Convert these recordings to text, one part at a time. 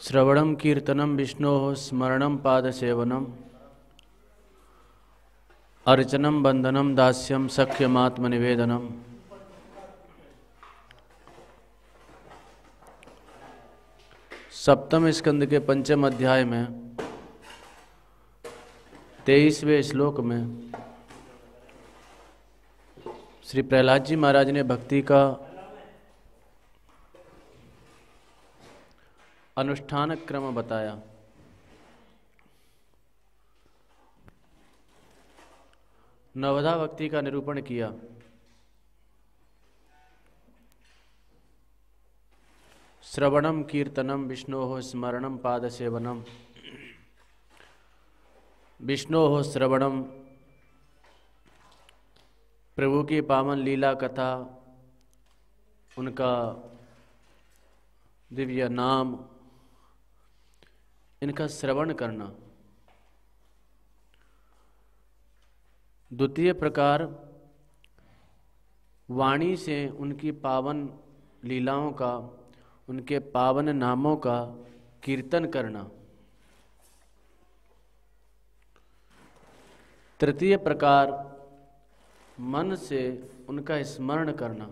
श्रवणं कीर्तनं विष्णोः स्मरणं पादसेवनम् अर्चनं बंदनं दास्यं सख्यमात्मनिवेदनम्। सप्तम स्कंद के पंचम अध्याय में 23वें श्लोक में श्री प्रहलाद जी महाराज ने भक्ति का अनुष्ठान क्रम बताया। नवधा भक्ति का निरूपण किया। श्रवणम कीर्तनम विष्णोः स्मरणम पादसेवनम। विष्णोः श्रवणम, प्रभु की पावन लीला कथा, उनका दिव्य नाम, इनका श्रवण करना। द्वितीय प्रकार वाणी से उनकी पावन लीलाओं का, उनके पावन नामों का कीर्तन करना। तृतीय प्रकार मन से उनका स्मरण करना।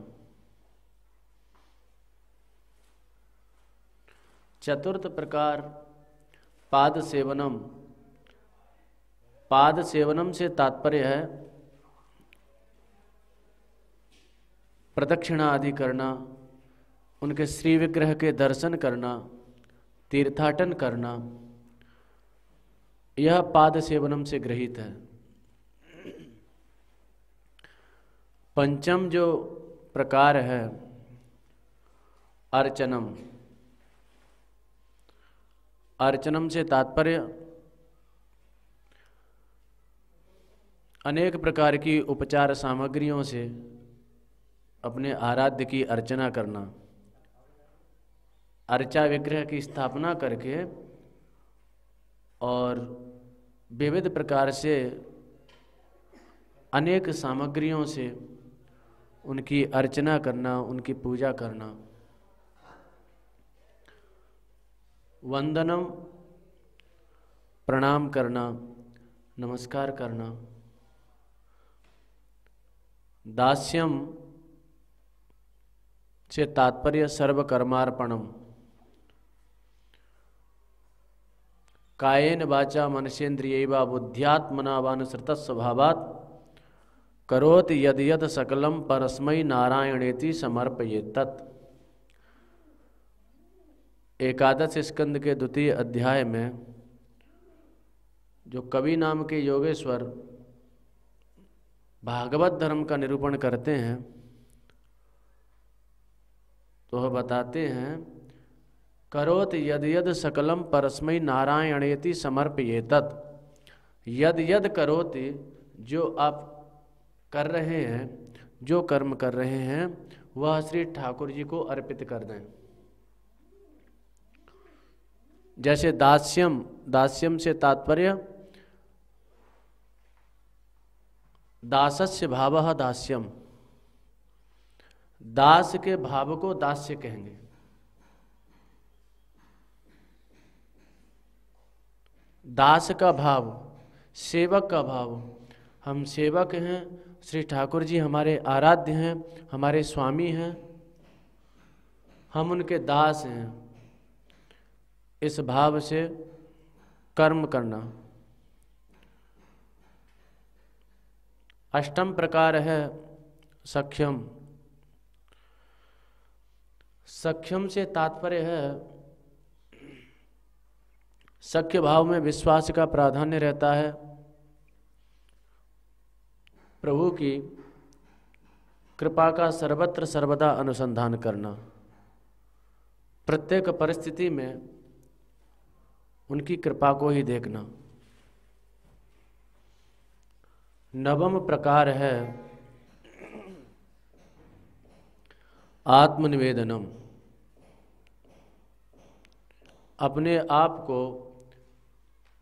चतुर्थ प्रकार पाद सेवनम। पाद सेवनम से तात्पर्य है प्रदक्षिणा आदि करना, उनके श्री विग्रह के दर्शन करना, तीर्थाटन करना, यह पाद सेवनम से गृहीत है। पंचम जो प्रकार है अर्चनम। अर्चनम से तात्पर्य अनेक प्रकार की उपचार सामग्रियों से अपने आराध्य की अर्चना करना। अर्चा विग्रह की स्थापना करके और विविध प्रकार से अनेक सामग्रियों से उनकी अर्चना करना, उनकी पूजा करना। वंदनम, प्रणाम करना, नमस्कार करना। दास्यम से तात्पर्य सर्वकर्मार्पणम। कायेन वाचा मनसेन्द्रियैवा बुद्ध्यात्मना वानुसृतः स्वभावात् करोति यद यद सकलम परस्मै नारायणेति समर्पयेत्। एकादश स्कंद के द्वितीय अध्याय में जो कवि नाम के योगेश्वर भागवत धर्म का निरूपण करते हैं तो वह बताते हैं करोति यद यद सकलम परस्मै नारायणेति समर्पयेत्। यद यद करोति, जो आप कर रहे हैं, जो कर्म कर रहे हैं, वह श्री ठाकुर जी को अर्पित कर दें। जैसे दास्यम, दास्यम से तात्पर्य दासस्य भावः दास्यम। दास के भाव को दास्य कहेंगे। दास का भाव, सेवक का भाव। हम सेवक हैं, श्री ठाकुर जी हमारे आराध्य हैं, हमारे स्वामी हैं, हम उनके दास हैं। इस भाव से कर्म करना। अष्टम प्रकार है सख्यम। सख्यम से तात्पर्य है सख्य भाव में विश्वास का प्राधान्य रहता है। प्रभु की कृपा का सर्वत्र सर्वदा अनुसंधान करना। प्रत्येक परिस्थिति में उनकी कृपा को ही देखना। नवम प्रकार है आत्मनिवेदनम। अपने आप को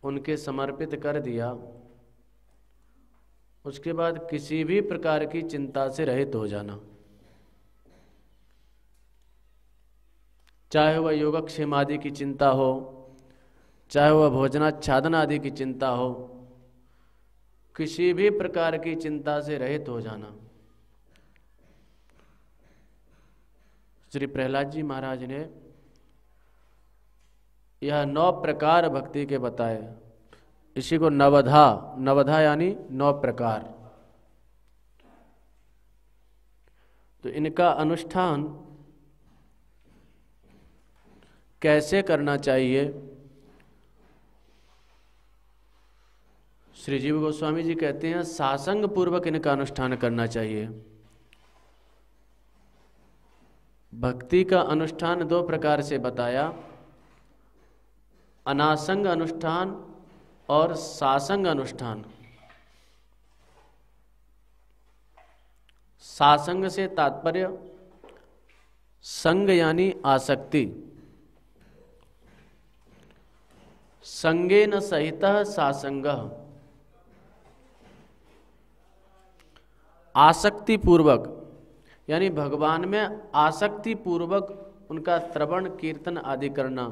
उनके समर्पित कर दिया, उसके बाद किसी भी प्रकार की चिंता से रहित हो जाना। चाहे वह योगक्षेम आदि की चिंता हो, चाहे वह भोजनाच्छादन आदि की चिंता हो, किसी भी प्रकार की चिंता से रहित हो जाना। श्री प्रहलाद जी महाराज ने यह 9 प्रकार भक्ति के बताए। इसी को नवधा, नवधा यानी 9 प्रकार। तो इनका अनुष्ठान कैसे करना चाहिए, श्री जीव गोस्वामी जी कहते हैं सासंग पूर्वक इनका अनुष्ठान करना चाहिए। भक्ति का अनुष्ठान 2 प्रकार से बताया, अनासंग अनुष्ठान और सासंग अनुष्ठान। सासंग से तात्पर्य संग यानी आसक्ति। संगेन सहितः सासंगः, आसक्ति पूर्वक यानी भगवान में आसक्ति पूर्वक उनका श्रवण कीर्तन आदि करना,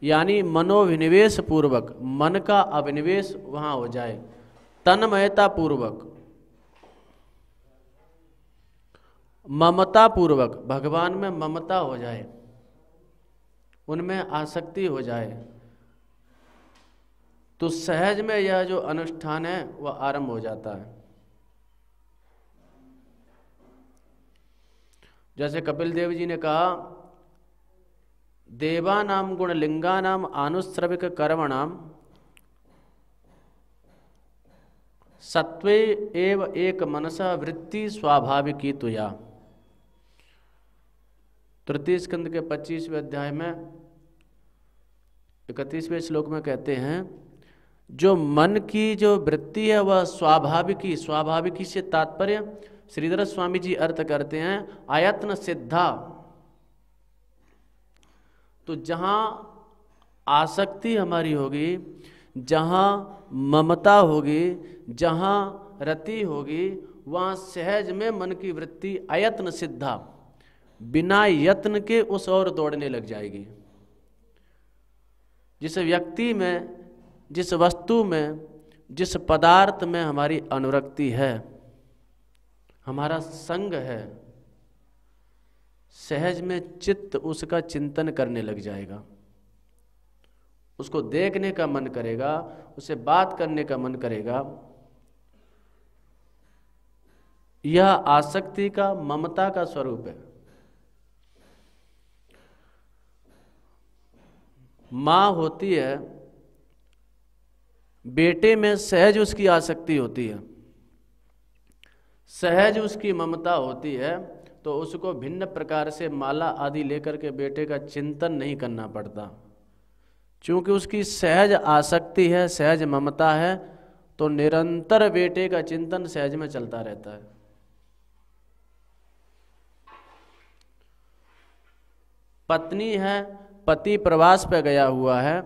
यानी मनोविनिवेश पूर्वक, मन का अभिनिवेश वहाँ हो जाए, तन्मयता पूर्वक, ममता पूर्वक, भगवान में ममता हो जाए, उनमें आसक्ति हो जाए, तो सहज में यह जो अनुष्ठान है वह आरंभ हो जाता है। जैसे कपिल देव जी ने कहा, देवानाम गुणलिंगानाम आनुश्रविक कर्मणाम सत्वे एव एक मनसा वृत्ति स्वाभाविकी तुया। तृतीय स्कंद के 25वें अध्याय में 31वें श्लोक में कहते हैं, जो मन की जो वृत्ति है वह स्वाभाविकी, स्वाभाविकी से तात्पर्य श्रीधर स्वामी जी अर्थ करते हैं आयत्न सिद्धा। तो जहां आसक्ति हमारी होगी, जहां ममता होगी, जहां रति होगी, वहां सहज में मन की वृत्ति अयत्न सिद्धा, बिना यत्न के उस ओर दौड़ने लग जाएगी। जिस व्यक्ति में, जिस वस्तु में, जिस पदार्थ में हमारी अनुरक्ति है, हमारा संग है, सहज में चित्त उसका चिंतन करने लग जाएगा, उसको देखने का मन करेगा, उससे बात करने का मन करेगा। यह आसक्ति का, ममता का स्वरूप है। माँ होती है, बेटे में सहज उसकी आसक्ति होती है, सहज उसकी ममता होती है, तो उसको भिन्न प्रकार से माला आदि लेकर के बेटे का चिंतन नहीं करना पड़ता, क्योंकि उसकी सहज आसक्ति है, सहज ममता है, तो निरंतर बेटे का चिंतन सहज में चलता रहता है। पत्नी है, पति प्रवास पे गया हुआ है,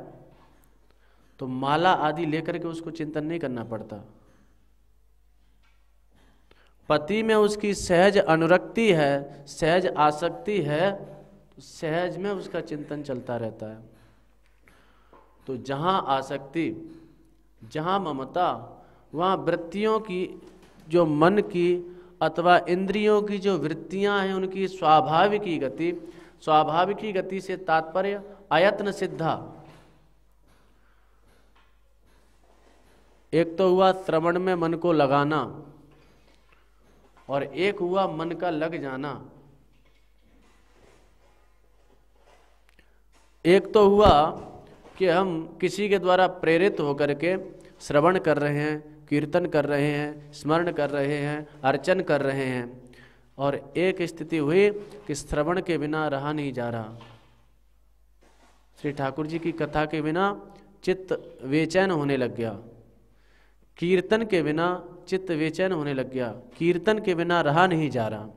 तो माला आदि लेकर के उसको चिंतन नहीं करना पड़ता। पति में उसकी सहज अनुरक्ति है, सहज आसक्ति है, तो सहज में उसका चिंतन चलता रहता है। तो जहाँ आसक्ति, जहाँ ममता, वहाँ वृत्तियों की, जो मन की अथवा इंद्रियों की जो वृत्तियाँ हैं, उनकी स्वाभाविकी गति, स्वाभाविकी गति से तात्पर्य अयत्न सिद्धा। एक तो हुआ श्रवण में मन को लगाना, और एक हुआ मन का लग जाना। एक तो हुआ कि हम किसी के द्वारा प्रेरित होकर के श्रवण कर रहे हैं, कीर्तन कर रहे हैं, स्मरण कर रहे हैं, अर्चन कर रहे हैं, और एक स्थिति हुई कि श्रवण के बिना रहा नहीं जा रहा। श्री ठाकुर जी की कथा के बिना चित्त बेचैन होने लग गया, कीर्तन के बिना चित्त बेचैन होने लग गया, कीर्तन के बिना रहा नहीं जा रहा,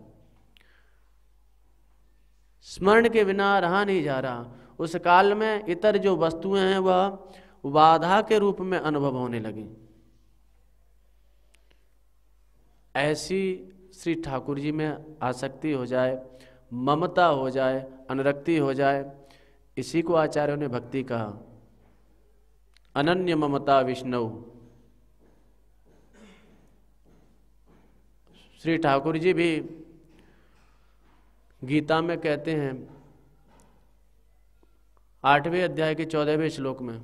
स्मरण के बिना रहा नहीं जा रहा। उस काल में इतर जो वस्तुएं हैं वह बाधा के रूप में अनुभव होने लगी। ऐसी श्री ठाकुर जी में आसक्ति हो जाए, ममता हो जाए, अनुरक्ति हो जाए, इसी को आचार्यों ने भक्ति कहा। अनन्य ममता विष्णु। श्री ठाकुर जी भी गीता में कहते हैं 8वें अध्याय के 14वें श्लोक में,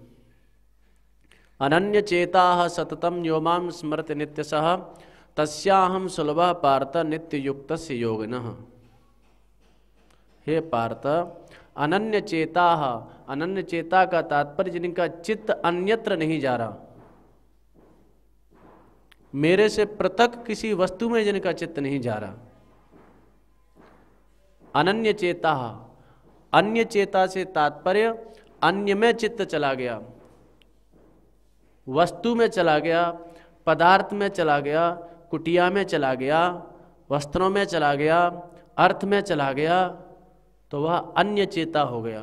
अनन्य चेता सततम यो मां स्मरति नित्यसः तस्याहम सुलभः पार्थ नित्य युक्तस्य योगिनः। हे पार्थ, अनन्य चेता का तात्पर्य जिनका चित्त अन्यत्र नहीं जा रहा, मेरे से पृथक किसी वस्तु में जिनका चित्त नहीं जा रहा। अनन्य चेता, अन्य चेता से तात्पर्य अन्य में चित्त चला गया, वस्तु में चला गया, पदार्थ में चला गया, कुटिया में चला गया, वस्त्रों में चला गया, अर्थ में चला गया, तो वह अन्य चेता हो गया।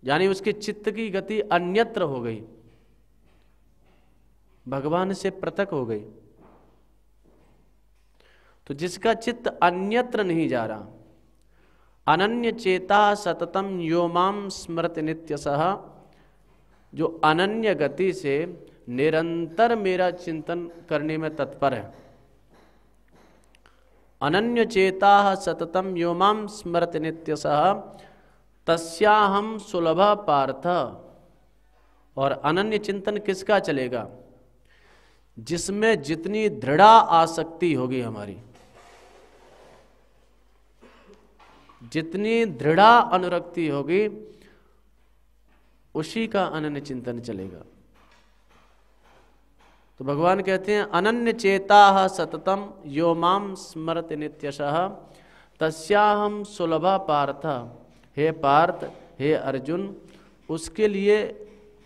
यानी उसके चित्त की गति अन्यत्र हो गई, भगवान से पृथक हो गई। तो जिसका चित्त अन्यत्र नहीं जा रहा, अनन्य चेता सततम यो मां स्मृति नित्यसः, जो अनन्य गति से निरंतर मेरा चिंतन करने में तत्पर है। अनन्य चेता सततम यो मां स्मृति नित्यसः तस्याहम सुलभ पार्थ। और अनन्य चिंतन किसका चलेगा? जिसमें जितनी दृढ़ आसक्ति होगी हमारी, जितनी दृढ़ अनुरक्ति होगी, उसी का अनन्य चिंतन चलेगा। तो भगवान कहते हैं अनन्य चेता सततम यो मां स्मरति नित्यशः तस्याहम सुलभ पार्थ। हे पार्थ, हे अर्जुन, उसके लिए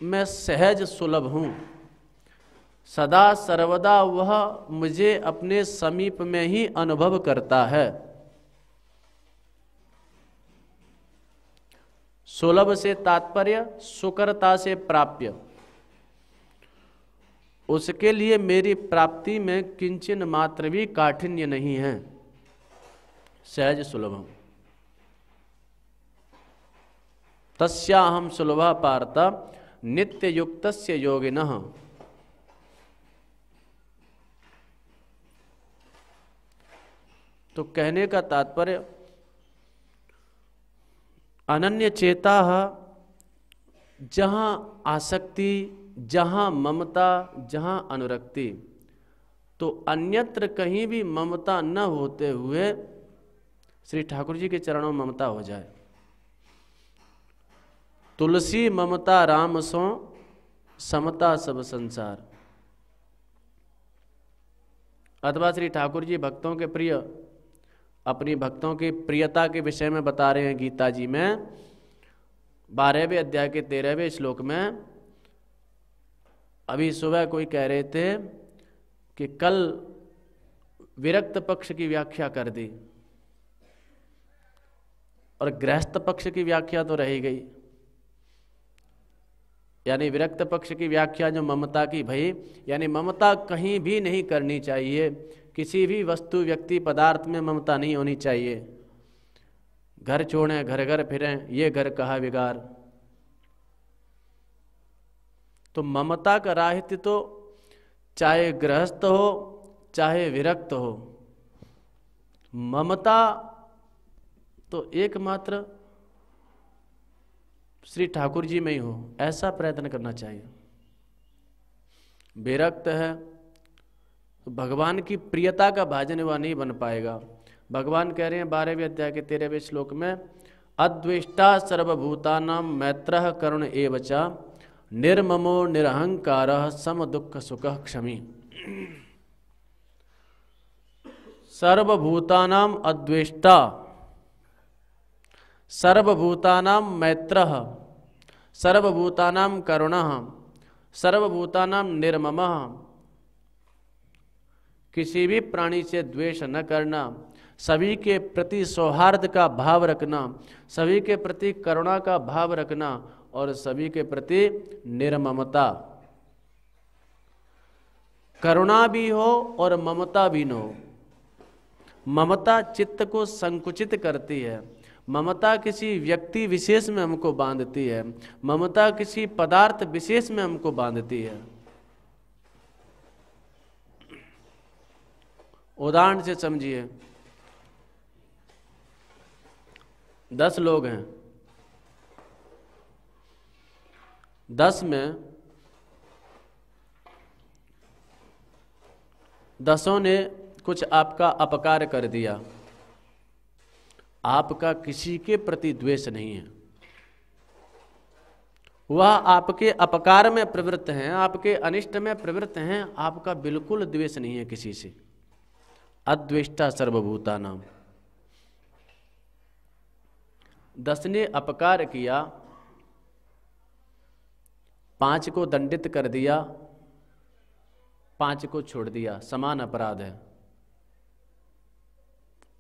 मैं सहज सुलभ हूँ। सदा सर्वदा वह मुझे अपने समीप में ही अनुभव करता है। सुलभ से तात्पर्य सुकरता से प्राप्य। उसके लिए मेरी प्राप्ति में किंचन मात्र भी काठिन्य नहीं है। सहज सुलभम तस्याहम सुलभा पार्थ नित्य युक्तस्य योगिनः। तो कहने का तात्पर्य अनन्य चेता, जहां आसक्ति, जहां ममता, जहां अनुरक्ति, तो अन्यत्र कहीं भी ममता न होते हुए श्री ठाकुर जी के चरणों में ममता हो जाए। तुलसी ममता राम सो समता सब संसार। अथवा श्री ठाकुर जी भक्तों के प्रिय, अपनी भक्तों की प्रियता के विषय में बता रहे हैं गीता जी में 12वें अध्याय के 13वें श्लोक में। अभी सुबह कोई कह रहे थे कि कल विरक्त पक्ष की व्याख्या कर दी और गृहस्थ पक्ष की व्याख्या तो रह गई। यानी विरक्त पक्ष की व्याख्या जो ममता की भई, यानी ममता कहीं भी नहीं करनी चाहिए, किसी भी वस्तु व्यक्ति पदार्थ में ममता नहीं होनी चाहिए। घर छोड़ें, घर घर फिरें, ये घर कहा विगार। तो ममता का राहित्य तो चाहे गृहस्थ हो चाहे विरक्त हो, ममता तो एकमात्र श्री ठाकुर जी में ही हो, ऐसा प्रयत्न करना चाहिए। विरक्त है तो भगवान की प्रियता का भाजन वह नहीं बन पाएगा। भगवान कह रहे हैं 12वें अध्याय के 13वें श्लोक में, अद्वेष्टा सर्वभूतानां मैत्रः करुण एव च निर्ममो निरहंकारः सम दुःख सुखः क्षमी। सर्वभूतानां अद्वेष्टा, सर्वभूतानां मैत्रः, सर्वभूतानां करुणः, सर्वभूतानां निर्ममः। किसी भी प्राणी से द्वेष न करना, सभी के प्रति सौहार्द का भाव रखना, सभी के प्रति करुणा का भाव रखना और सभी के प्रति निर्ममता। करुणा भी हो और ममता भी न हो। ममता चित्त को संकुचित करती है, ममता किसी व्यक्ति विशेष में हमको बांधती है, ममता किसी पदार्थ विशेष में हमको बांधती है। उदाहरण से समझिए, 10 लोग हैं, 10 में 10 ने कुछ आपका अपकार कर दिया, आपका किसी के प्रति द्वेष नहीं है, वह आपके अपकार में प्रवृत्त हैं, आपके अनिष्ट में प्रवृत्त हैं, आपका बिल्कुल द्वेष नहीं है किसी से। अद्वेष्टा सर्वभूतानाम। 10 ने अपकार किया, 5 को दंडित कर दिया, 5 को छोड़ दिया, समान अपराध है।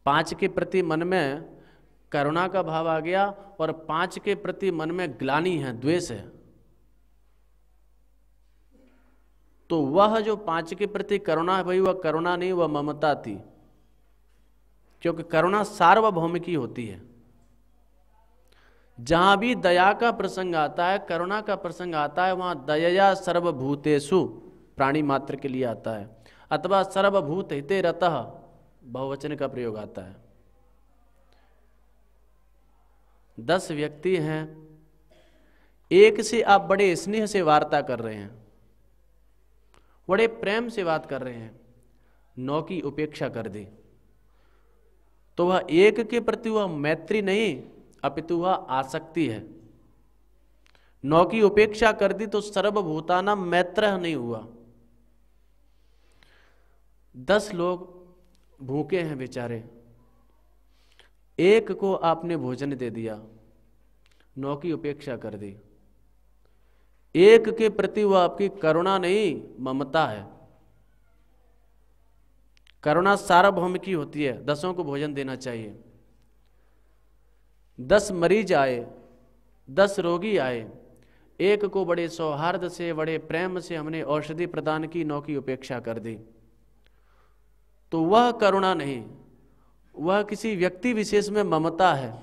5 के प्रति मन में करुणा का भाव आ गया और 5 के प्रति मन में ग्लानि है, द्वेष है, तो वह जो 5 के प्रति करुणा है भाई, वह करुणा नहीं, वह ममता थी, क्योंकि करुणा सार्वभौमिकी होती है। जहां भी दया का प्रसंग आता है, करुणा का प्रसंग आता है, वहां दयया सर्वभूतेषु प्राणी मात्र के लिए आता है, अथवा सर्वभूत हिते रतः बहुवचन का प्रयोग आता है। 10 व्यक्ति हैं, एक से आप बड़े स्नेह से वार्ता कर रहे हैं, बड़े प्रेम से बात कर रहे हैं, 9 की उपेक्षा कर दी, तो वह एक के प्रति वह मैत्री नहीं अपितु वह आसक्ति है। 9 की उपेक्षा कर दी तो सर्वभूतानां मैत्रः नहीं हुआ। 10 लोग भूखे हैं बेचारे, एक को आपने भोजन दे दिया, 9 की उपेक्षा कर दी, एक के प्रति वह आपकी करुणा नहीं ममता है। करुणा सार्वभौमिकी होती है, 10 को भोजन देना चाहिए। 10 मरीज आए, 10 रोगी आए, एक को बड़े सौहार्द से बड़े प्रेम से हमने औषधि प्रदान की, 9 की उपेक्षा कर दी, तो वह करुणा नहीं, वह किसी व्यक्ति विशेष में ममता है।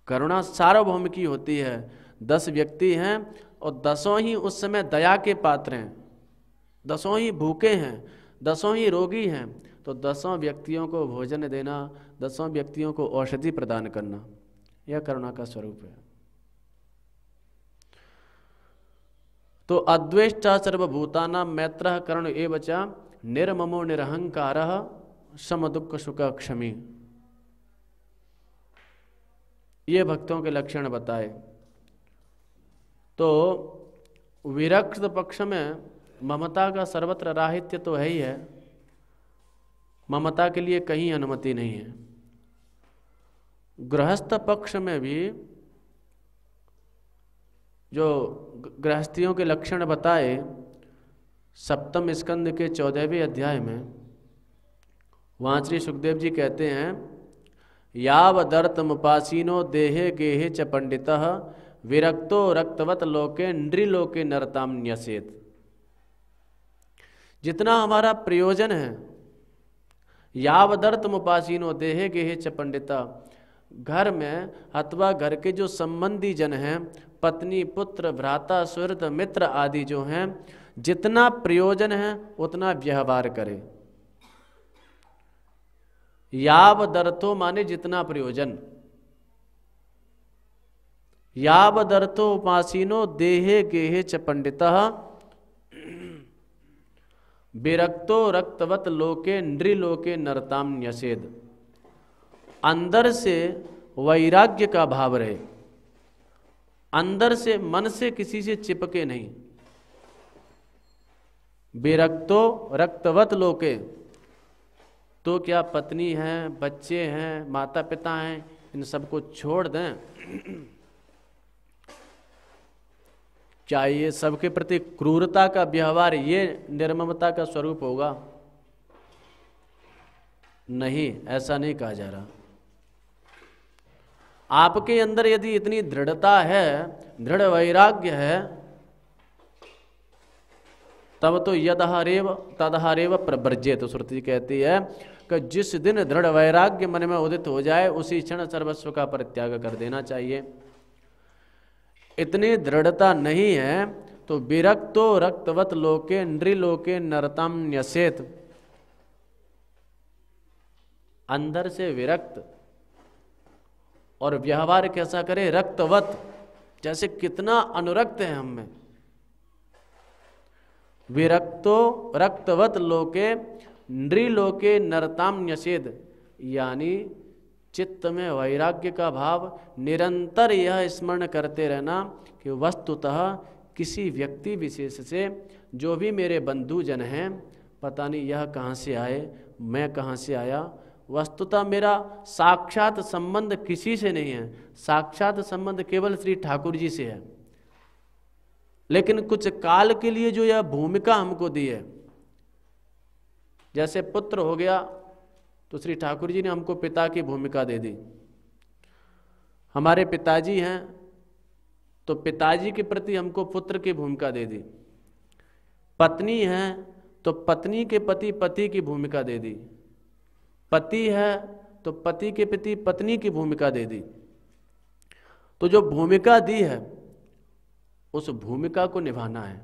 करुणा सार्वभौमिकी होती है। 10 व्यक्ति हैं और 10 ही उस समय दया के पात्र हैं, 10 ही भूखे हैं, 10 ही रोगी हैं, तो 10 व्यक्तियों को भोजन देना, 10 व्यक्तियों को औषधि प्रदान करना, यह करुणा का स्वरूप है। तो अद्वेष्टा सर्वभूतानां मैत्रः करुण एव च निर्ममो निरहंकारः सम दुःख सुख क्षमी। ये भक्तों के लक्षण बताए। तो विरक्त पक्ष में ममता का सर्वत्र राहित्य तो है ही है, ममता के लिए कहीं अनुमति नहीं है। गृहस्थ पक्ष में भी जो गृहस्थियों के लक्षण बताए 7वें स्कंद के 14वें अध्याय में, वहाँ श्री सुखदेव जी कहते हैं, यावदर्थमुपासीनो देहे गेहे च पंडितः विरक्तो रक्तवत लोके नृलोके नरताम न्यसेत। जितना हमारा प्रयोजन है, यावदर्थमुपासीनो देहे गेहे च पंडिता, घर में अथवा घर के जो संबंधी जन हैं, पत्नी पुत्र भ्राता सुहृद मित्र आदि जो हैं, जितना प्रयोजन है उतना व्यवहार करे। यावदर्थो माने जितना प्रयोजन, यावदर्थो उपासीनो देहे गेहे च पंडितः विरक्तो रक्तवत लोके नृलोके नरताम न्यसेद। अंदर से वैराग्य का भाव रहे, अंदर से मन से किसी से चिपके नहीं। विरक्तो रक्तवत लोके, तो क्या पत्नी है, बच्चे हैं, माता पिता हैं, इन सबको छोड़ दें? क्या ये सबके प्रति क्रूरता का व्यवहार ये निर्ममता का स्वरूप होगा? नहीं, ऐसा नहीं कहा जा रहा। आपके अंदर यदि इतनी दृढ़ता है, दृढ़ वैराग्य है, तब तो यदहारेव तदहारेव प्रवर्ज्येत। तो श्रुति कहती है कि जिस दिन दृढ़ वैराग्य मन में उदित हो जाए उसी क्षण सर्वस्व का परित्याग कर देना चाहिए। इतनी दृढ़ता नहीं है तो विरक्तो रक्तवत लोके नृलोके नरतम न्यसेत, अंदर से विरक्त और व्यवहार कैसा करे, रक्तवत, जैसे कितना अनुरक्त है हम में। विरक्तो रक्तवत लोके नृलोके नरताम न्यसेद, यानी चित्त में वैराग्य का भाव, निरंतर यह स्मरण करते रहना कि वस्तुतः किसी व्यक्ति विशेष से, जो भी मेरे बंधुजन हैं, पता नहीं यह कहाँ से आए, मैं कहाँ से आया, वस्तुतः मेरा साक्षात संबंध किसी से नहीं है, साक्षात संबंध केवल श्री ठाकुर जी से है। लेकिन कुछ काल के लिए जो यह भूमिका हमको दी है, जैसे पुत्र हो गया तो श्री ठाकुर जी ने हमको पिता की भूमिका दे दी। हमारे पिताजी हैं तो पिताजी के प्रति हमको पुत्र की भूमिका दे दी। पत्नी है तो पत्नी के प्रति पति की भूमिका दे दी। पति है तो पति के प्रति पत्नी की भूमिका दे दी। तो जो भूमिका दी है उस भूमिका को निभाना है,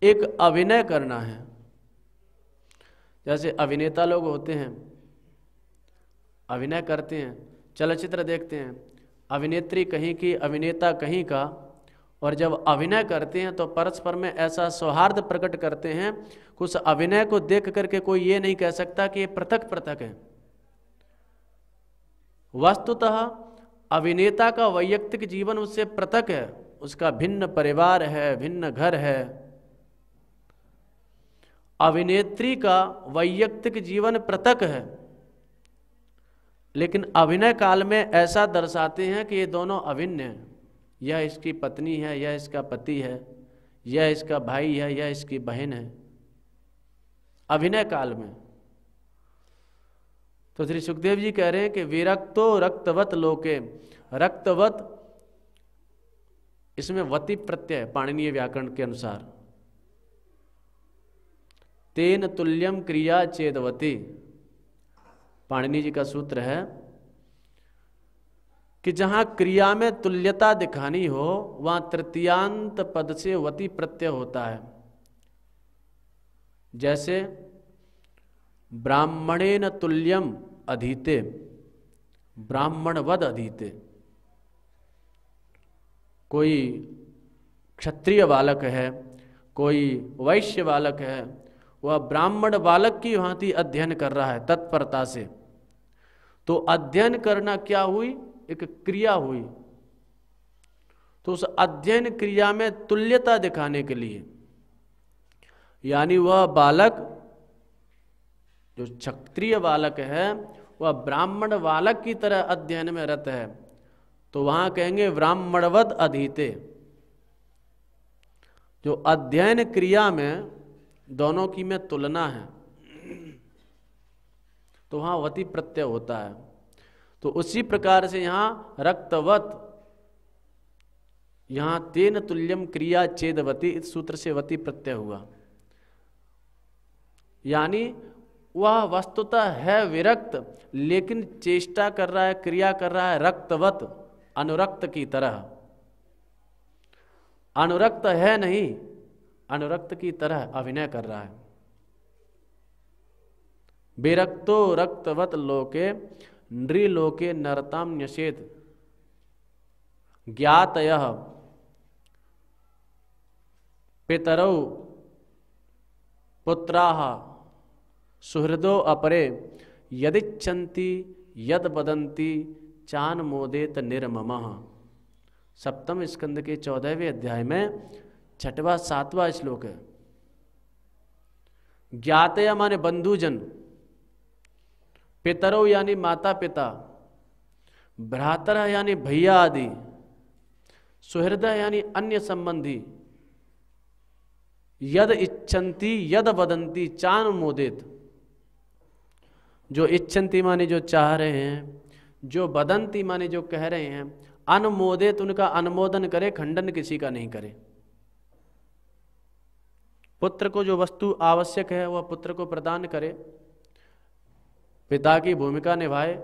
एक अभिनय करना है। जैसे अभिनेता लोग होते हैं, अभिनय करते हैं, चलचित्र देखते हैं, अभिनेत्री कहीं की, अभिनेता कहीं का, और जब अभिनय करते हैं तो परस्पर में ऐसा सौहार्द प्रकट करते हैं, कुछ अभिनय को देख करके कोई ये नहीं कह सकता कि ये पृथक पृथक है। वस्तुतः अभिनेता का वैयक्तिक जीवन उससे पृथक है, उसका भिन्न परिवार है, भिन्न घर है। अभिनेत्री का वैयक्तिक जीवन पृथक है, लेकिन अभिनय काल में ऐसा दर्शाते हैं कि ये दोनों अभिन्न हैं। यह इसकी पत्नी है, यह इसका पति है, यह इसका भाई है, यह इसकी बहन है, अभिनय काल में। तो श्री सुखदेव जी कह रहे हैं कि विरक्तो रक्तवत लोके, रक्तवत इसमें वति प्रत्यय पाणिनीय व्याकरण के अनुसार, तेन तुल्यम क्रिया चेदवती, पाणिनि जी का सूत्र है कि जहां क्रिया में तुल्यता दिखानी हो वहां तृतीयांत पद से वति प्रत्यय होता है। जैसे ब्राह्मणेन तुल्यम अधीते, ब्राह्मणवद अधीते, कोई क्षत्रिय बालक है, कोई वैश्य बालक है, वह ब्राह्मण बालक की भांति अध्ययन कर रहा है तत्परता से। तो अध्ययन करना क्या हुई, एक क्रिया हुई। तो उस अध्ययन क्रिया में तुल्यता दिखाने के लिए, यानी वह बालक जो क्षत्रिय बालक है वह ब्राह्मण बालक की तरह अध्ययन में रत है, तो वहां कहेंगे ब्राह्मणवद अधीते। जो अध्ययन क्रिया में दोनों की में तुलना है तो वहां वति प्रत्यय होता है। तो उसी प्रकार से यहां रक्तवत, यहां तेन तुल्यम क्रिया चेदवती, इस सूत्र से वति प्रत्यय हुआ। यानी वह वस्तुतः है विरक्त, लेकिन चेष्टा कर रहा है, क्रिया कर रहा है रक्तवत, अनुरक्त की तरह। अनुरक्त है नहीं, अनुरक्त की तरह अभिनय कर रहा है। विरक्तो रक्तवत लोके नृलोके नरताम न्यसेत, ज्ञातयः पितरौ पुत्राः सुहृदो अपरे यदिच्छन्ति यद वदन्ति चान मोदेत निर्ममः। सप्तम स्कंद के 14वें अध्याय में 6वां 7वां श्लोक है। ज्ञातया माने बंधुजन, पितरो यानी माता पिता, भ्रातर यानी भैया आदि, सुहृदय यानी अन्य संबंधी, यद इच्छन्ति यद वदन्ति चान मोदित, जो इच्छन्ति माने जो चाह रहे हैं, जो वदन्ति माने जो कह रहे हैं, अनुमोदित उनका अनुमोदन करे, खंडन किसी का नहीं करे। पुत्र को जो वस्तु आवश्यक है वह पुत्र को प्रदान करे, पिता की भूमिका निभाए,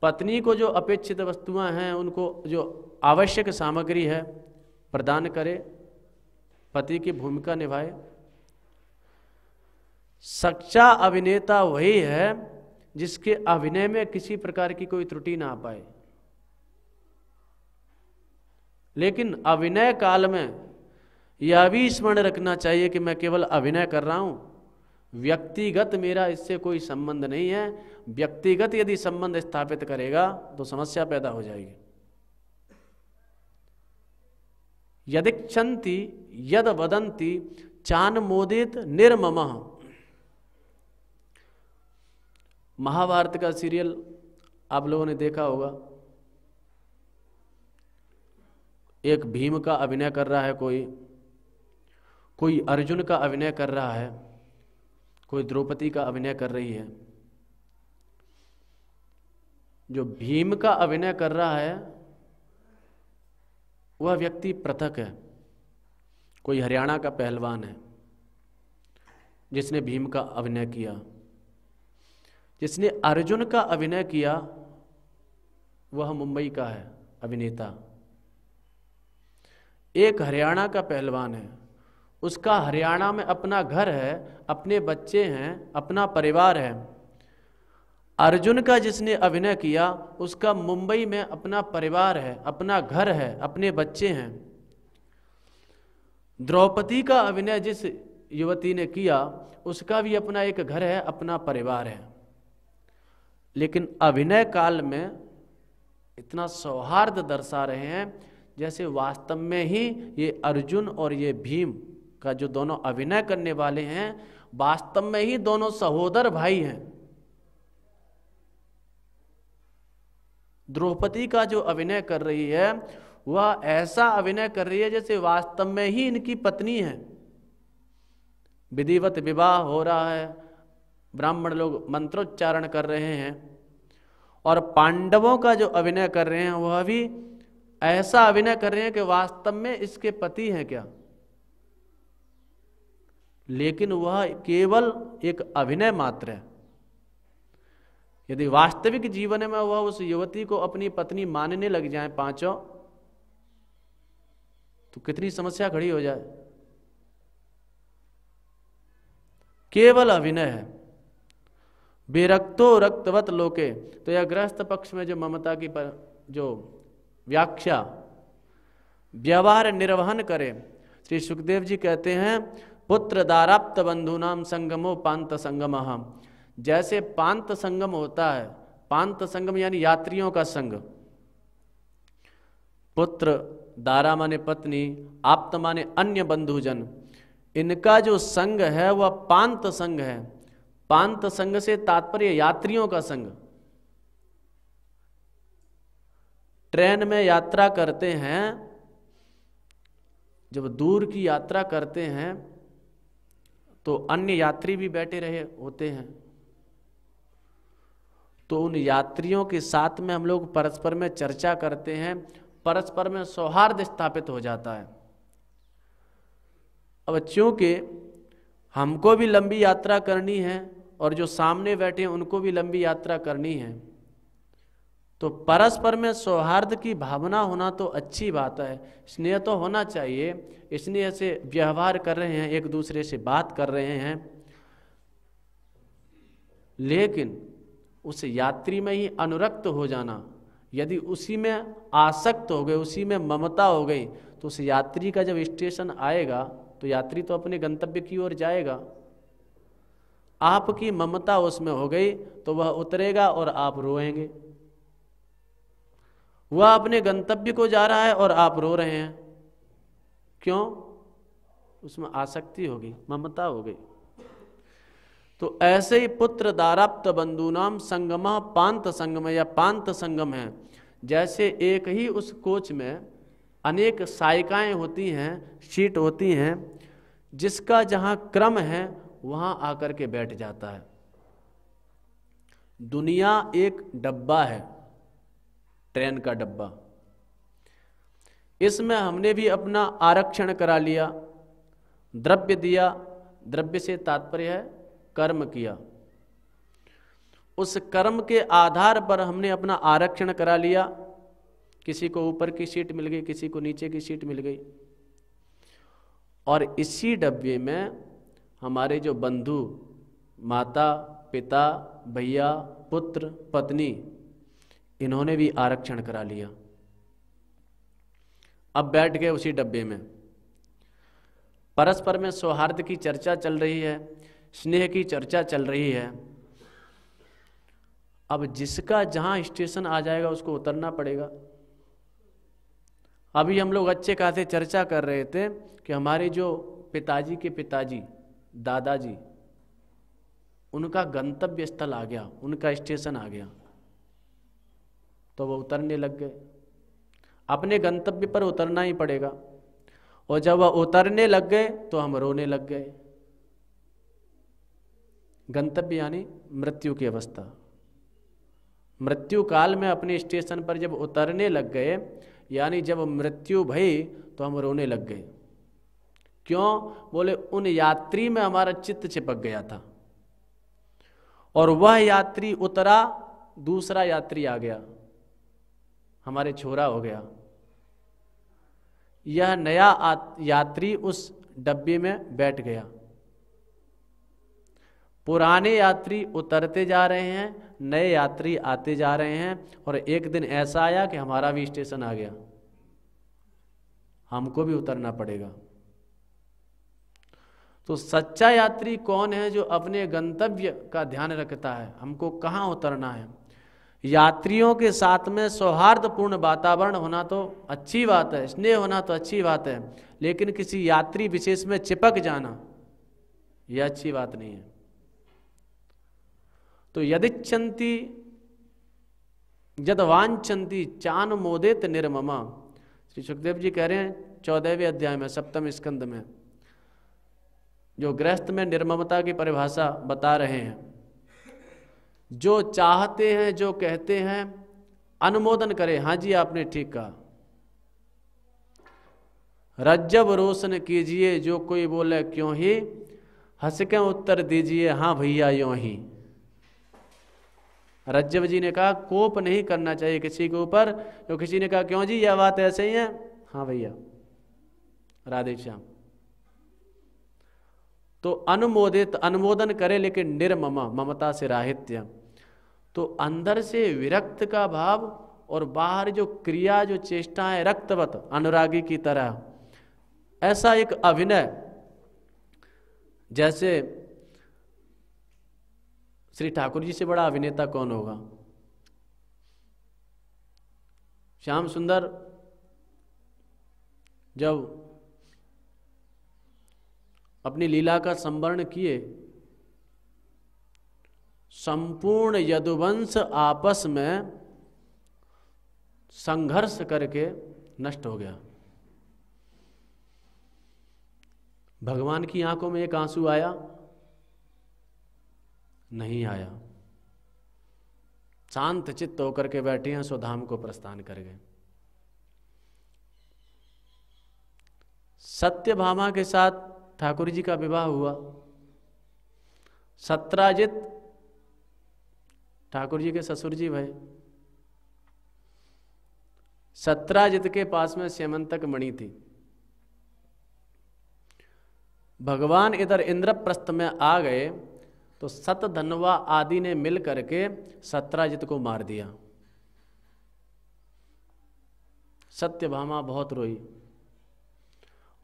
पत्नी को जो अपेक्षित वस्तुएं हैं, उनको जो आवश्यक सामग्री है प्रदान करे, पति की भूमिका निभाए। सच्चा अभिनेता वही है जिसके अभिनय में किसी प्रकार की कोई त्रुटि ना आ पाए। लेकिन अभिनय काल में यह भी स्मरण रखना चाहिए कि मैं केवल अभिनय कर रहा हूं, व्यक्तिगत मेरा इससे कोई संबंध नहीं है। व्यक्तिगत यदि संबंध स्थापित करेगा तो समस्या पैदा हो जाएगी। यदिच्छन्ति यद वदन्ति चान्मोदित निर्ममः। महाभारत का सीरियल आप लोगों ने देखा होगा। एक भीम का अभिनय कर रहा है, कोई अर्जुन का अभिनय कर रहा है, कोई द्रौपदी का अभिनय कर रही है। जो भीम का अभिनय कर रहा है वह व्यक्ति पृथक है। कोई हरियाणा का पहलवान है जिसने भीम का अभिनय किया। जिसने अर्जुन का अभिनय किया वह मुंबई का है अभिनेता। एक हरियाणा का पहलवान है, उसका हरियाणा में अपना घर है, अपने बच्चे हैं, अपना परिवार है। अर्जुन का जिसने अभिनय किया उसका मुंबई में अपना परिवार है, अपना घर है, अपने बच्चे हैं। द्रौपदी का अभिनय जिस युवती ने किया उसका भी अपना एक घर है, अपना परिवार है। लेकिन अभिनय काल में इतना सौहार्द दर्शा रहे हैं जैसे वास्तव में ही ये अर्जुन और ये भीम का जो दोनों अभिनय करने वाले हैं वास्तव में ही दोनों सहोदर भाई हैं। द्रौपदी का जो अभिनय कर रही है वह ऐसा अभिनय कर रही है जैसे वास्तव में ही इनकी पत्नी है। विधिवत विवाह हो रहा है, ब्राह्मण लोग मंत्रोच्चारण कर रहे हैं, और पांडवों का जो अभिनय कर रहे हैं वह भी ऐसा अभिनय कर रहे हैं कि वास्तव में इसके पति हैं क्या। लेकिन वह केवल एक अभिनय मात्र है। यदि वास्तविक जीवन में वह उस युवती को अपनी पत्नी मानने लग जाए पांचों, तो कितनी समस्या खड़ी हो जाए। केवल अभिनय है। विरक्तो रक्तवत लोके, तो यह गृहस्थ पक्ष में जो ममता की जो व्याख्या व्यवहार निर्वहन करे, श्री सुखदेव जी कहते हैं पुत्र दाराप्त बंधुनाम संगमो पांत संगमः। जैसे पांत संगम होता है, पांत संगम यानी यात्रियों का संग। पुत्र, दारा माने पत्नी, आप्त माने अन्य बंधुजन, इनका जो संग है वह पांत संग है। पांत संग से तात्पर्य यात्रियों का संग। ट्रेन में यात्रा करते हैं, जब दूर की यात्रा करते हैं तो अन्य यात्री भी बैठे रहे होते हैं, तो उन यात्रियों के साथ में हम लोग परस्पर में चर्चा करते हैं, परस्पर में सौहार्द स्थापित हो जाता है। अब चूंकि हमको भी लंबी यात्रा करनी है और जो सामने बैठे हैं उनको भी लंबी यात्रा करनी है, तो परस्पर में सौहार्द की भावना होना तो अच्छी बात है, स्नेह तो होना चाहिए। स्नेह से व्यवहार कर रहे हैं, एक दूसरे से बात कर रहे हैं, लेकिन उस यात्री में ही अनुरक्त हो जाना, यदि उसी में आसक्त हो गए, उसी में ममता हो गई, तो उस यात्री का जब स्टेशन आएगा तो यात्री तो अपने गंतव्य की ओर जाएगा। आपकी ममता उसमें हो गई तो वह उतरेगा और आप रोएंगे। वह अपने गंतव्य को जा रहा है और आप रो रहे हैं, क्यों? उसमें आसक्ति हो गई, ममता हो गई। तो ऐसे ही पुत्र दाराप्त बंधुनाम संगमा पांत संगम या पांत संगम है। जैसे एक ही उस कोच में अनेक सायिकाएं होती हैं, सीट होती हैं, जिसका जहां क्रम है वहां आकर के बैठ जाता है। दुनिया एक डब्बा है, ट्रेन का डब्बा। इसमें हमने भी अपना आरक्षण करा लिया, द्रव्य दिया, द्रव्य से तात्पर्य है कर्म किया। उस कर्म के आधार पर हमने अपना आरक्षण करा लिया, किसी को ऊपर की सीट मिल गई, किसी को नीचे की सीट मिल गई, और इसी डब्बे में हमारे जो बंधु, माता पिता, भैया, पुत्र, पत्नी, इन्होंने भी आरक्षण करा लिया। अब बैठ गए उसी डब्बे में, परस्पर में सौहार्द की चर्चा चल रही है, स्नेह की चर्चा चल रही है। अब जिसका जहां स्टेशन आ जाएगा उसको उतरना पड़ेगा। अभी हम लोग अच्छे खासे चर्चा कर रहे थे कि हमारे जो पिताजी के पिताजी, दादाजी, उनका गंतव्य स्थल आ गया, उनका स्टेशन आ गया, तो वो उतरने लग गए। अपने गंतव्य पर उतरना ही पड़ेगा, और जब वह उतरने लग गए तो हम रोने लग गए। गंतव्य यानी मृत्यु की अवस्था। मृत्यु काल में अपने स्टेशन पर जब उतरने लग गए, यानी जब मृत्यु भई, तो हम रोने लग गए। क्यों? बोले उन यात्री में हमारा चित्त चिपक गया था, और वह यात्री उतरा, दूसरा यात्री आ गया, हमारे छोरा हो गया। यह नया यात्री उस डब्बे में बैठ गया। पुराने यात्री उतरते जा रहे हैं, नए यात्री आते जा रहे हैं, और एक दिन ऐसा आया कि हमारा भी स्टेशन आ गया, हमको भी उतरना पड़ेगा। तो सच्चा यात्री कौन है? जो अपने गंतव्य का ध्यान रखता है, हमको कहाँ उतरना है। यात्रियों के साथ में सौहार्दपूर्ण वातावरण होना तो अच्छी बात है, स्नेह होना तो अच्छी बात है, लेकिन किसी यात्री विशेष में चिपक जाना यह अच्छी बात नहीं है। तो यदिच्छन्ति यदवांछन्ति चानुमोदित निर्ममा, श्री सुखदेव जी कह रहे हैं 14वें अध्याय में 7वें स्कंद में, जो गृहस्थ में निर्ममता की परिभाषा बता रहे हैं। जो चाहते हैं, जो कहते हैं, अनुमोदन करे। हाँ जी, आपने ठीक कहा। रज्जब रोशन कीजिए, जो कोई बोले क्यों ही, हंस के उत्तर दीजिए हाँ भैया यों ही। रज्जब जी ने कहा कोप नहीं करना चाहिए किसी के ऊपर। जो किसी ने कहा क्यों जी यह बात ऐसे ही है, हाँ भैया, राधे श्याम। तो अनुमोदित, अनुमोदन करे, लेकिन निर्ममा, ममता से राहित्य। तो अंदर से विरक्त का भाव, और बाहर जो क्रिया, जो चेष्टा है रक्तवत, अनुरागी की तरह, ऐसा एक अभिनय। जैसे श्री ठाकुर जी से बड़ा अभिनेता कौन होगा? श्याम सुंदर जब अपनी लीला का संवरण किए, संपूर्ण यदुवंश आपस में संघर्ष करके नष्ट हो गया। भगवान की आंखों में एक आंसू आया? नहीं आया। शांत चित्त होकर के बैठे हैं, स्वधाम को प्रस्थान कर गए। सत्यभामा के साथ ठाकुर जी का विवाह हुआ। सत्राजित ठाकुर जी के ससुर जी भय। सत्राजित के पास में स्यमंतक मणि थी। भगवान इधर इंद्रप्रस्थ में आ गए तो सतधनवा आदि ने मिल करके सत्राजित को मार दिया। सत्यभामा बहुत रोई,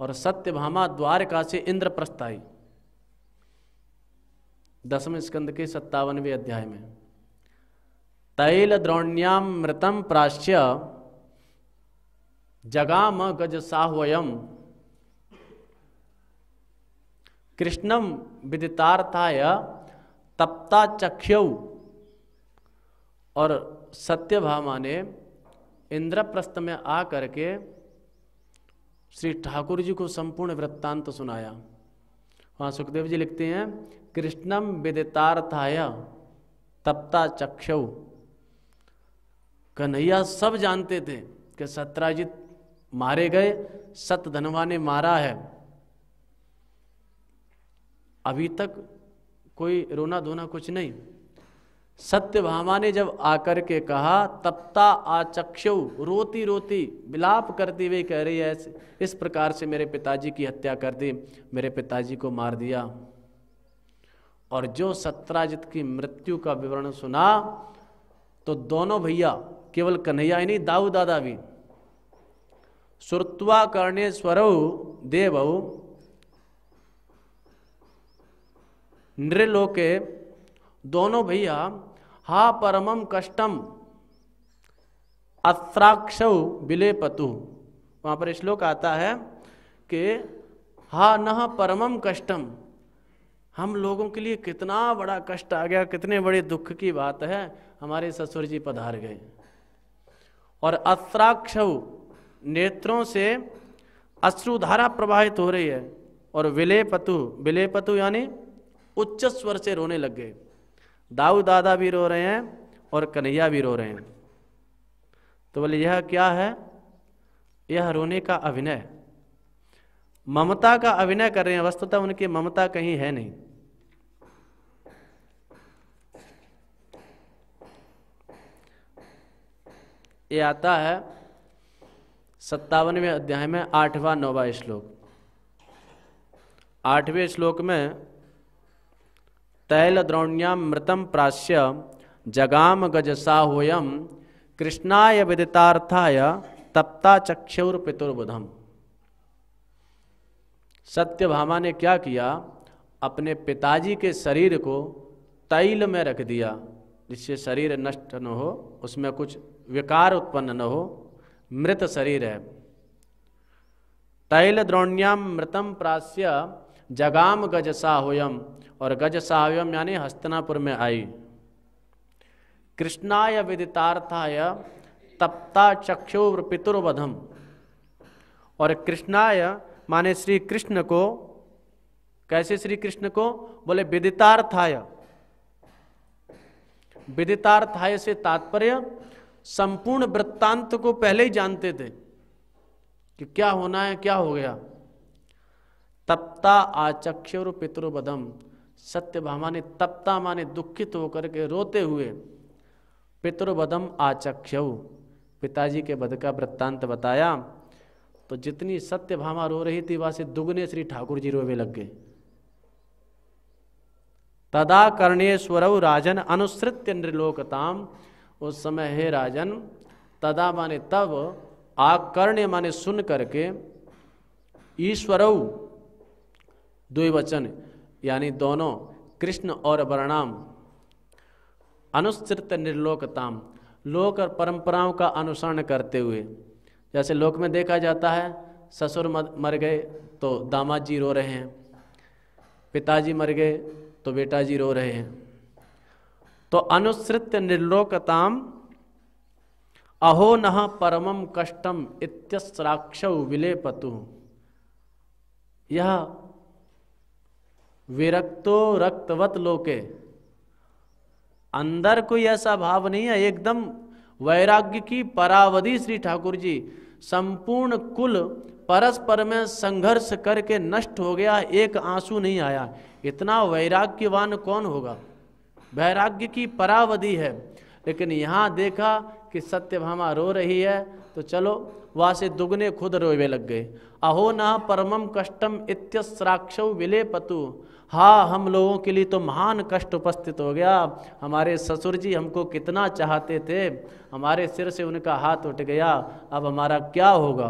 और सत्यभामा द्वारका से इंद्रप्रस्थ आई। 10वें स्कंद के 57वें अध्याय में, तैल द्रोण्याम मृतम प्राश्य जगाम गज साह्वयम कृष्णम विदितार्थाय तप्ता चख्यौ। और सत्यभामा ने इंद्रप्रस्थ में आ करके श्री ठाकुर जी को संपूर्ण वृत्तांत सुनाया। वहाँ सुखदेव जी लिखते हैं, कृष्णम विदितार्थाय तप्ता चख्यौ। कन्हैया सब जानते थे कि सत्राजित मारे गए, सतधनवा ने मारा है। अभी तक कोई रोना धोना कुछ नहीं। सत्यभामा ने जब आकर के कहा, तप्ता आचक्षु, रोती रोती विलाप करती हुई कह रही है, इस प्रकार से मेरे पिताजी की हत्या कर दी, मेरे पिताजी को मार दिया। और जो सत्राजित की मृत्यु का विवरण सुना तो दोनों भैया, केवल कन्हैया ही नहीं, दाऊ दादा भी, श्रुत्वा कर्णेश्वरौ देवौ नृलोके, दोनों भैया हा परमम कष्टम अत्राक्षौ विलेपतु। वहां पर श्लोक आता है कि हा नह परमम कष्टम, हम लोगों के लिए कितना बड़ा कष्ट आ गया, कितने बड़े दुख की बात है, हमारे ससुर जी पधार गए। और अत्राक्षौ, नेत्रों से अश्रुधारा प्रवाहित हो रही है। और विलेपतु, विलेपतु यानी उच्च स्वर से रोने लग गए। दाऊ दादा भी रो रहे हैं और कन्हैया भी रो रहे हैं। तो बोले यह क्या है? यह रोने का अभिनय, ममता का अभिनय कर रहे हैं। वस्तुतः उनकी ममता कहीं है नहीं। ये आता है 57वें अध्याय में 8वां 9वां श्लोक। 8वें श्लोक में तैल द्रोण्याम मृतम प्राश्य जगाम गजसाहोयम कृष्णाय विदितार्थाय तप्ता चक्षुर पितुर्बुधम। सत्यभामा ने क्या किया? अपने पिताजी के शरीर को तैल में रख दिया, जिससे शरीर नष्ट न हो, उसमें कुछ विकार उत्पन्न न हो, मृत शरीर है। तैल द्रोण्याम मृतम प्रास्य जगाम गजसाहोयम, और गजसाहोयम यानी हस्तिनापुर में आई। कृष्णाय विदितार्थाय तप्ता चक्षुर पितुर्वधम, और कृष्णाय माने श्री कृष्ण को। कैसे श्री कृष्ण को? बोले विदितार्थाय। विदितार्थाय से तात्पर्य संपूर्ण वृत्तांत को पहले ही जानते थे कि क्या होना है, क्या हो गया। तप्ता आचक्षुर पितृवधम, सत्यभामा ने तप्ता माने दुखित होकर के रोते हुए पितृवधम आचक्षु, पिताजी के वध का वृत्तांत बताया। तो जितनी सत्यभामा रो रही थी वहां से दुगने श्री ठाकुर जी रोवे लग गए। तदा कर्णेश्वरौ राजन अनुसृत्य नृलोकताम, उस समय हे राजन, तदा माने तब, आकर्ण्य माने सुन करके, ईश्वरौ द्विवचन यानी दोनों, कृष्ण और बलराम, अनुसृत्य निर्लोकताम, लोक और परंपराओं का अनुसरण करते हुए। जैसे लोक में देखा जाता है, ससुर मर गए तो दामाद जी रो रहे हैं, पिताजी मर गए तो बेटा जी रो रहे हैं। तो अनुसृत्य निर्लोकताम अहो नः परमम कष्टम इत्यस्राक्षौ विलेपतु। यह विरक्तो रक्तवत लोके, अंदर कोई ऐसा भाव नहीं है, एकदम वैराग्य की परावधि श्री ठाकुर जी। संपूर्ण कुल परस्पर में संघर्ष करके नष्ट हो गया, एक आंसू नहीं आया। इतना वैराग्यवान कौन होगा? वैराग्य की परावधि है। लेकिन यहाँ देखा कि सत्यभामा रो रही है तो चलो वहाँ से दुगने खुद रोवे लग गए। अहो न परमम कष्टम इत्यस्राक्षौ विलेपतु। हाँ, हम लोगों के लिए तो महान कष्ट उपस्थित हो गया। हमारे ससुर जी हमको कितना चाहते थे, हमारे सिर से उनका हाथ उठ गया, अब हमारा क्या होगा।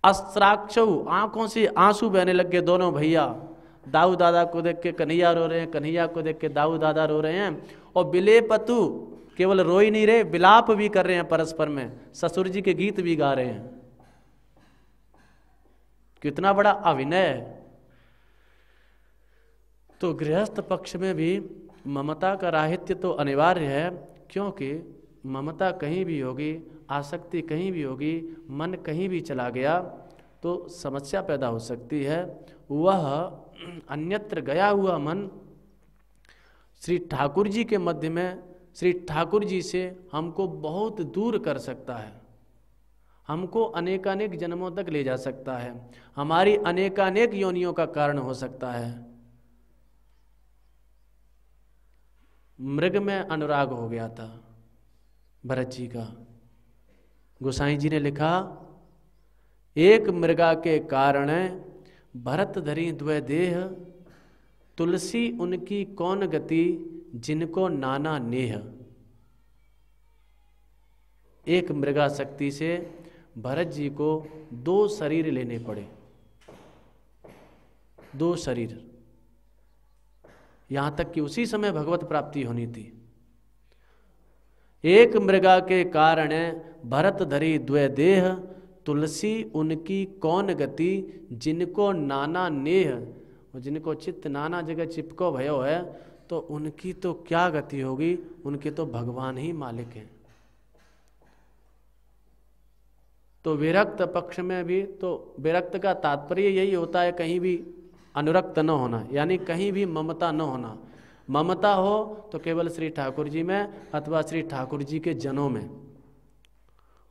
अस्त्राक्षौ, आंखों से आंसू बहने लग गए दोनों भैया। दाऊ दादा को देख के कन्हैया रो रहे हैं, कन्हैया को देख के दाऊ दादा रो रहे हैं। और विलेपतु, केवल रो ही नहीं रहे, विलाप भी कर रहे हैं परस्पर में, ससुर जी के गीत भी गा रहे हैं। कितना बड़ा अभिनय है। तो गृहस्थ पक्ष में भी ममता का राहित्य तो अनिवार्य है, क्योंकि ममता कहीं भी होगी, आसक्ति कहीं भी होगी, मन कहीं भी चला गया तो समस्या पैदा हो सकती है। वह अन्यत्र गया हुआ मन श्री ठाकुर जी के मध्य में, श्री ठाकुर जी से हमको बहुत दूर कर सकता है, हमको अनेकानेक जन्मों तक ले जा सकता है, हमारी अनेकानेक योनियों का कारण हो सकता है। मृग में अनुराग हो गया था भरत जी का। गोसाई जी ने लिखा, एक मृगा के कारण भरत धरी द्वै देह, तुलसी उनकी कौन गति जिनको नाना नेह। एक मृगा शक्ति से भरत जी को 2 शरीर लेने पड़े, 2 शरीर, यहां तक कि उसी समय भगवत प्राप्ति होनी थी। एक मृगा के कारण भरत धरी द्वै देह, तुलसी उनकी कौन गति जिनको नाना नेह। जिनको चित्त नाना जगह चिपको भयो है, तो उनकी तो क्या गति होगी, उनके तो भगवान ही मालिक हैं। तो विरक्त पक्ष में भी, तो विरक्त का तात्पर्य यही होता है कहीं भी अनुरक्त न होना, यानी कहीं भी ममता न होना। ममता हो तो केवल श्री ठाकुर जी में अथवा श्री ठाकुर जी के जनों में।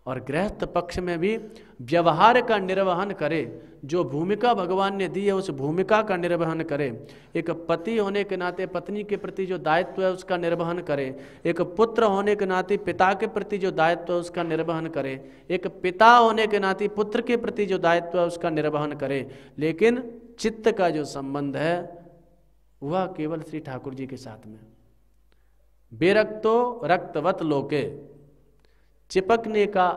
और गृहस्थ पक्ष में भी व्यवहार का निर्वहन करे, जो भूमिका भगवान ने दी है उस भूमिका का निर्वहन करे। एक पति होने के नाते पत्नी के प्रति जो दायित्व है उसका निर्वहन करे, एक पुत्र होने के नाते पिता के प्रति जो दायित्व है उसका निर्वहन करे, एक पिता होने के नाते पुत्र के प्रति जो दायित्व है उसका निर्वहन करे। लेकिन चित्त का जो संबंध है वह केवल श्री ठाकुर जी के साथ में। विरक्तो रक्तवत लोके, चिपकने का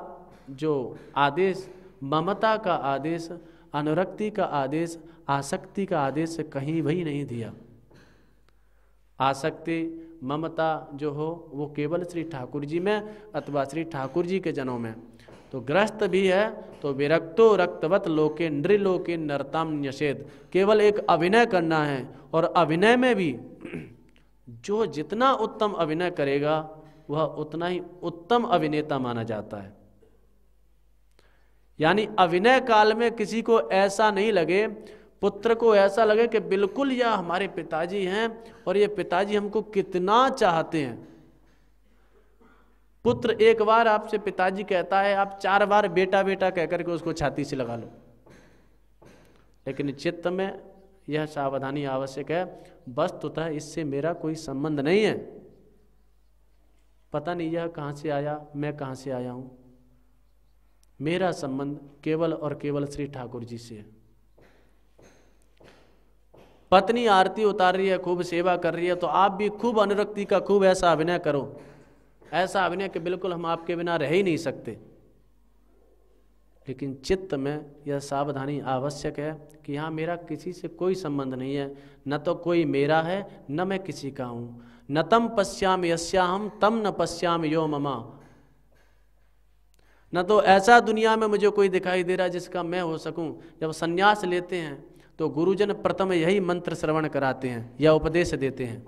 जो आदेश, ममता का आदेश, अनुरक्ति का आदेश, आसक्ति का आदेश कहीं भी नहीं दिया। आसक्ति ममता जो हो वो केवल श्री ठाकुर जी में अथवा श्री ठाकुर जी के जनों में। तो ग्रस्त भी है तो विरक्तो रक्तवत लोके नृलोके नरताम न्यसेद, केवल एक अभिनय करना है। और अभिनय में भी जो जितना उत्तम अभिनय करेगा वह उतना ही उत्तम अभिनेता माना जाता है। यानी अभिनय काल में किसी को ऐसा नहीं लगे, पुत्र को ऐसा लगे कि बिल्कुल यह हमारे पिताजी हैं और ये पिताजी हमको कितना चाहते हैं। पुत्र एक बार आपसे पिताजी कहता है, आप 4 बार बेटा बेटा कहकर के उसको छाती से लगा लो। लेकिन चित्त में यह सावधानी आवश्यक है, वस्तुतः इससे मेरा कोई संबंध नहीं है। पता नहीं यह कहाँ से आया, मैं कहाँ से आया हूँ। मेरा संबंध केवल और केवल श्री ठाकुर जी से है। पत्नी आरती उतार रही है, खूब सेवा कर रही है, तो आप भी खूब अनुरक्ति का खूब ऐसा अभिनय करो, ऐसा अभिनय कि बिल्कुल हम आपके बिना रह ही नहीं सकते। लेकिन चित्त में यह सावधानी आवश्यक है कि यहाँ मेरा किसी से कोई संबंध नहीं है, न तो कोई मेरा है न मैं किसी का हूँ। न तम पश्याम यस्याहम तम न पश्याम यो ममा, न तो ऐसा दुनिया में मुझे कोई दिखाई दे रहा जिसका मैं हो सकूं। जब संन्यास लेते हैं तो गुरुजन प्रथम यही मंत्र श्रवण कराते हैं या उपदेश देते हैं,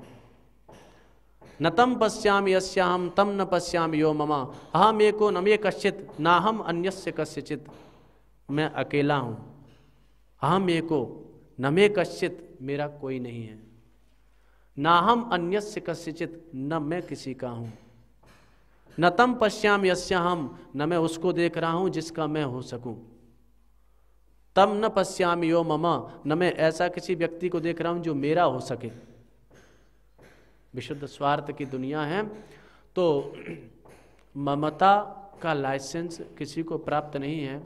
न तम पश्याम यस्याहम तम न पश्याम यो ममा, अहम एको न मे कश्चित नाहम अन्यस्य कस्यचित। मैं अकेला हूँ, अहम एको न मे कश्चित, मेरा कोई नहीं है, ना हम अन्यस्य कस्यचित, न मैं किसी का हूँ। न तम पश्याम यस्याहम, न मैं उसको देख रहा हूँ जिसका मैं हो सकूं। तम न पश्याम यो ममा, न मैं ऐसा किसी व्यक्ति को देख रहा हूँ जो मेरा हो सके। विशुद्ध स्वार्थ की दुनिया है तो ममता का लाइसेंस किसी को प्राप्त नहीं है।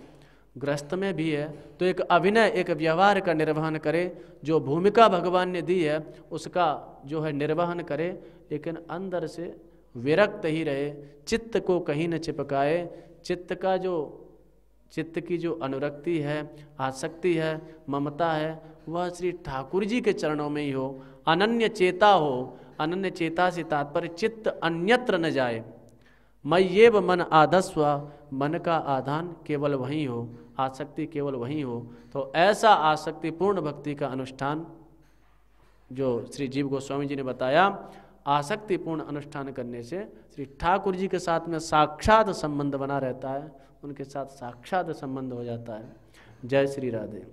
गृहस्थ में भी है तो एक अभिनय, एक व्यवहार का निर्वहन करे, जो भूमिका भगवान ने दी है उसका जो है निर्वहन करे, लेकिन अंदर से विरक्त ही रहे, चित्त को कहीं न चिपकाए। चित्त की जो अनुरक्ति है, आसक्ति है, ममता है, वह श्री ठाकुर जी के चरणों में ही हो, अनन्य चेता हो। अनन्य चेता से तात्पर्य चित्त अन्यत्र न जाए। मय्येव मन आधस्व, मन का आधान केवल वहीं हो, आसक्ति केवल वहीं हो। तो ऐसा आसक्तिपूर्ण भक्ति का अनुष्ठान जो श्री जीव गोस्वामी जी ने बताया, आसक्तिपूर्ण अनुष्ठान करने से श्री ठाकुर जी के साथ में साक्षात संबंध बना रहता है, उनके साथ साक्षात संबंध हो जाता है। जय श्री राधे।